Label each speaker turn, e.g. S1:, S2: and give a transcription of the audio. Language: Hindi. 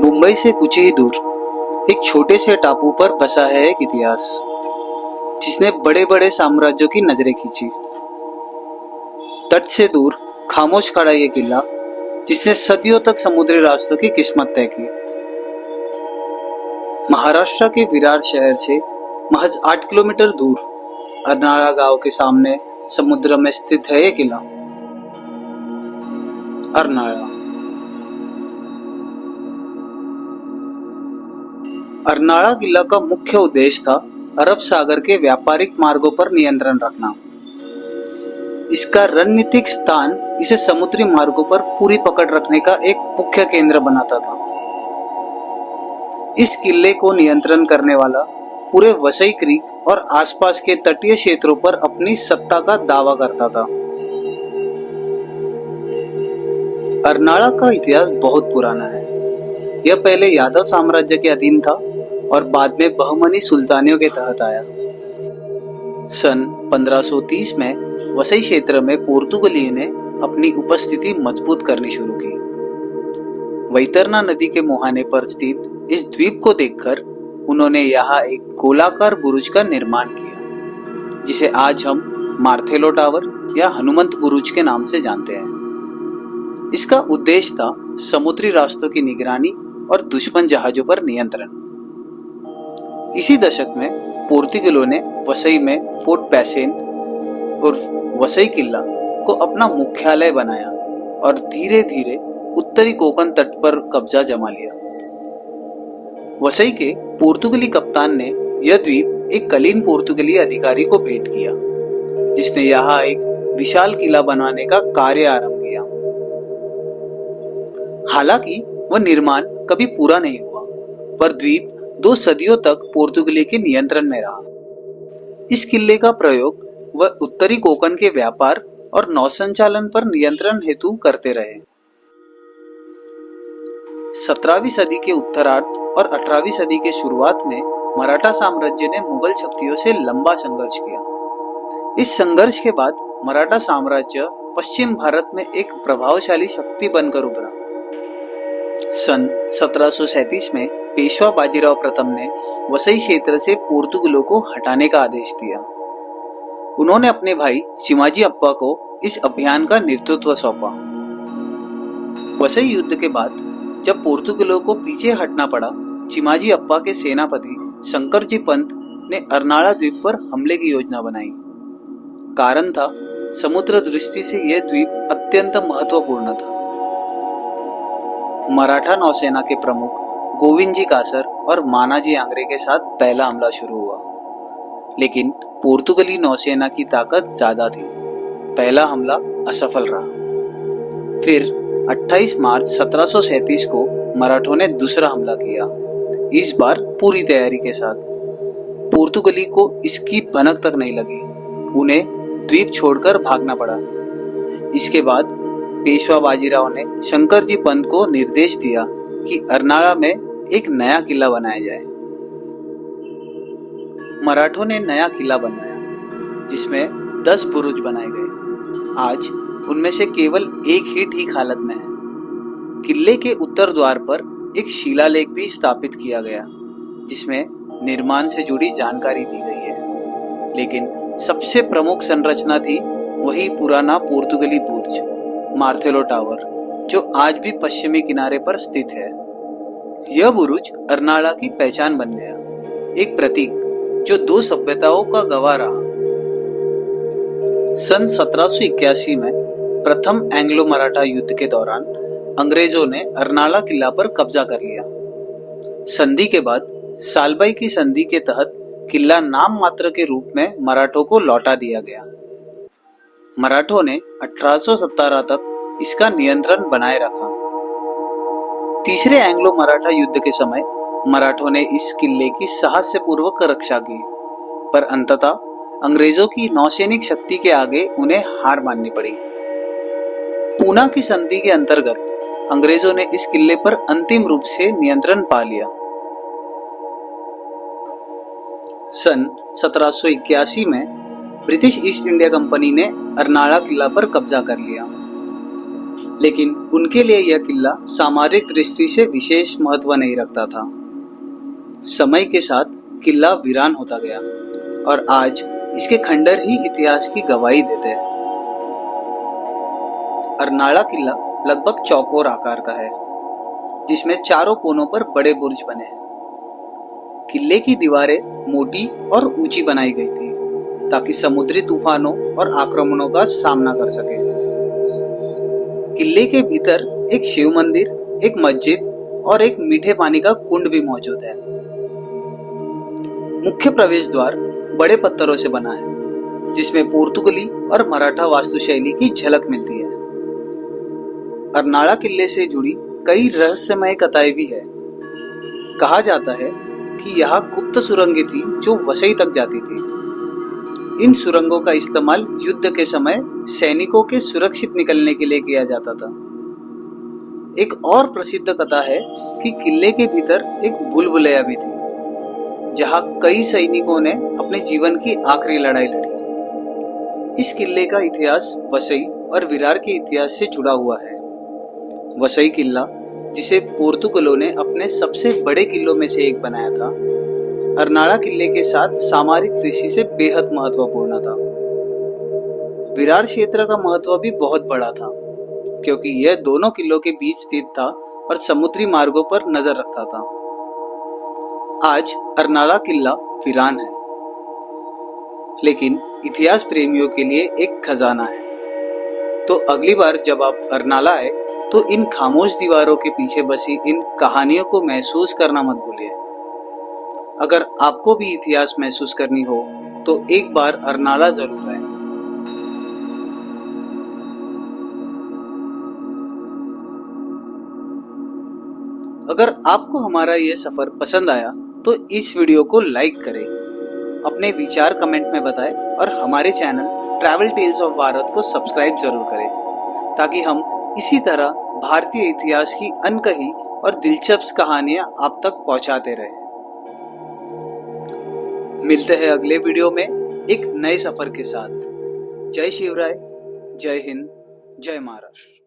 S1: मुंबई से कुछ ही दूर एक छोटे से टापू पर बसा है एक इतिहास जिसने बड़े बड़े साम्राज्यों की नजरें खींची। तट से दूर खामोश खड़ा ये किला जिसने सदियों तक समुद्री रास्तों की किस्मत तय की। महाराष्ट्र के विरार शहर से महज 8 किलोमीटर दूर अर्नाळा गांव के सामने समुद्र में स्थित है ये किला। अर्नाळा अर्नाळा किला का मुख्य उद्देश्य था अरब सागर के व्यापारिक मार्गों पर नियंत्रण रखना। इसका रणनीतिक स्थान इसे समुद्री मार्गों पर पूरी पकड़ रखने का एक मुख्य केंद्र बनाता था। इस किले को नियंत्रण करने वाला पूरे वसई क्रीक और आसपास के तटीय क्षेत्रों पर अपनी सत्ता का दावा करता था। अर्नाळा का इतिहास बहुत पुराना है। यह पहले यादव साम्राज्य के अधीन था और बाद में बहमनी सुल्तानियों के तहत आया। सन 1530 में वसई क्षेत्र में पोर्तुगलियों ने अपनी उपस्थिति मजबूत करनी शुरू की। वैतरना नदी के मुहाने पर स्थित इस द्वीप को देखकर उन्होंने यहाँ एक गोलाकार बुरुज का निर्माण किया, जिसे आज हम मार्थेलो टावर या हनुमंत बुरुज के नाम से जानते हैं। इसका उद्देश्य था समुद्री रास्तों की निगरानी और दुश्मन जहाजों पर नियंत्रण। इसी दशक में पोर्तुगीजों ने वसई में फोर्ट पैसेन और वसई किला को अपना मुख्यालय बनाया और धीरे धीरे उत्तरी कोंकण तट पर कब्जा जमा लिया। वसई के पोर्तुगली कप्तान ने यह द्वीप एक कलीन पोर्तुगली अधिकारी को भेंट किया, जिसने यहाँ एक विशाल किला बनाने का कार्य आरंभ किया। हालांकि वह निर्माण कभी पूरा नहीं हुआ, पर द्वीप 2 सदियों तक पोर्तुगली के नियंत्रण में रहा। इस किले का प्रयोग वह उत्तरी कोंकण के व्यापार और नौसंचालन पर नियंत्रण हेतु करते रहे। 17वीं सदी के उत्तरार्ध और 18वीं सदी के शुरुआत में मराठा साम्राज्य ने मुगल शक्तियों से लंबा संघर्ष किया। इस संघर्ष के बाद मराठा साम्राज्य पश्चिम भारत में एक प्रभावशाली शक्ति बनकर उभरा। सन 1737 में पेशवा बाजीराव प्रथम ने वसई क्षेत्र से पोर्तुगलों को हटाने का आदेश दिया। उन्होंने अपने भाई शिवाजी अप्पा को इस अभियान का नेतृत्व सौंपा। वसई युद्ध के बाद जब पोर्तुगलों को पीछे हटना पड़ा, चिमाजी अप्पा के सेनापति शंकरजी पंत ने अर्नाळा द्वीप पर हमले की योजना बनाई। कारण था, समुद्र दृष्टि से यह द्वीप अत्यंत महत्वपूर्ण था। मराठा नौसेना के प्रमुख गोविंद जी कासर और मानाजी आंग्रे के साथ पहला हमला शुरू हुआ, लेकिन पोर्तुगली नौसेना की ताकत ज्यादा थी। पहला हमला असफल रहा। फिर 28 मार्च 1737 को मराठों ने दूसरा हमला किया, इस बार पूरी तैयारी के साथ। पोर्तुगली को इसकी भनक तक नहीं लगी, उन्हें द्वीप छोड़कर भागना पड़ा। इसके बाद पेशवा बाजीराव ने शंकरजी पंत को निर्देश दिया कि अर्नाळा में एक नया किला बनाया जाए। मराठों ने नया किला बनवाया, जिसमें 10 बुरुज बनाए गए। आज उनमें से केवल एक ही ठीक हालत में है। किले के उत्तर द्वार पर एक शिलालेख भी स्थापित किया गया, जिसमें निर्माण से जुड़ी जानकारी दी गई है। लेकिन सबसे प्रमुख संरचना थी वही पुराना पोर्तुगली बुर्ज मार्थेलो टावर, जो आज भी पश्चिमी किनारे पर स्थित है। यह बुरुज अर्नाळा की पहचान बन गया, एक प्रतीक जो 2 सभ्यताओं का गवाह रहा। सन 1781 में प्रथम एंग्लो मराठा युद्ध के दौरान अंग्रेजों ने अर्नाळा किला पर कब्जा कर लिया। संधि के बाद सालबाई की संधि के तहत किला नाम मात्र के रूप में मराठों को लौटा दिया गया। मराठों ने 1817 तक इसका नियंत्रण बनाए रखा। तीसरे एंग्लो मराठा युद्ध के समय मराठों ने इस किले की साहसपूर्वक रक्षा की, पर अंततः अंग्रेजों की नौसैनिक शक्ति के आगे उन्हें हार माननी पड़ी। पूना की संधि के अंतर्गत अंग्रेजों ने इस किले पर अंतिम रूप से नियंत्रण पा लिया। सन 1781 में ब्रिटिश ईस्ट इंडिया कंपनी ने अर्नाळा किला पर कब्जा कर लिया, लेकिन उनके लिए यह किला सामरिक दृष्टि से विशेष महत्व नहीं रखता था। समय के साथ किला वीरान होता गया और आज इसके खंडर ही इतिहास की गवाही देते हैं। अर्नाला किला लगभग चौकोर आकार का है, जिसमें चारों कोनों पर बड़े बुर्ज बने हैं। किले की दीवारें मोटी और ऊंची बनाई गई थी ताकि समुद्री तूफानों और आक्रमणों का सामना कर सके। किले के भीतर एक शिव मंदिर, एक मस्जिद और एक मीठे पानी का कुंड भी मौजूद है। मुख्य प्रवेश द्वार बड़े पत्थरों से बना है, जिसमें पोर्तुगली और मराठा वास्तुशैली की झलक मिलती है। अर्नाला किले से जुड़ी कई रहस्यमय कथाएं भी है। कहा जाता है कि यहाँ गुप्त सुरंगें थी जो वसई तक जाती थी। इन सुरंगों का इस्तेमाल युद्ध के समय सैनिकों के सुरक्षित निकलने के लिए किया जाता था। एक और प्रसिद्ध कथा है कि किले के भीतर एक भूल-भुलैया भी थी, जहां कई सैनिकों ने अपने जीवन की आखिरी लड़ाई लड़ी। इस किले का इतिहास वसई और विरार के इतिहास से जुड़ा हुआ है। वसई किला, जिसे पोर्तुगलों ने अपने सबसे बड़े किलों में से एक बनाया था, अर्नाला किले के साथ सामरिक दृष्टि से बेहद महत्वपूर्ण था। विरार क्षेत्र का महत्व भी बहुत बड़ा था, क्योंकि यह दोनों किलों के बीच स्थित था और समुद्री मार्गों पर नजर रखता था। आज अर्नाला किला वीरान है, लेकिन इतिहास प्रेमियों के लिए एक खजाना है। तो अगली बार जब आप अर्नाला आए तो इन खामोश दीवारों के पीछे बसी इन कहानियों को महसूस करना मत भूलिए। अगर आपको भी इतिहास महसूस करनी हो तो एक बार अर्नाला जरूर आए। अगर आपको हमारा ये सफर पसंद आया तो इस वीडियो को लाइक करें, अपने विचार कमेंट में बताएं और हमारे channel Travel Tales of Bharat को सब्सक्राइब जरूर करें, ताकि हम इसी तरह भारतीय इतिहास की अनकही और दिलचस्प कहानियां आप तक पहुंचाते रहें। मिलते हैं अगले वीडियो में एक नए सफर के साथ। जय शिवराय, जय हिंद, जय महाराष्ट्र।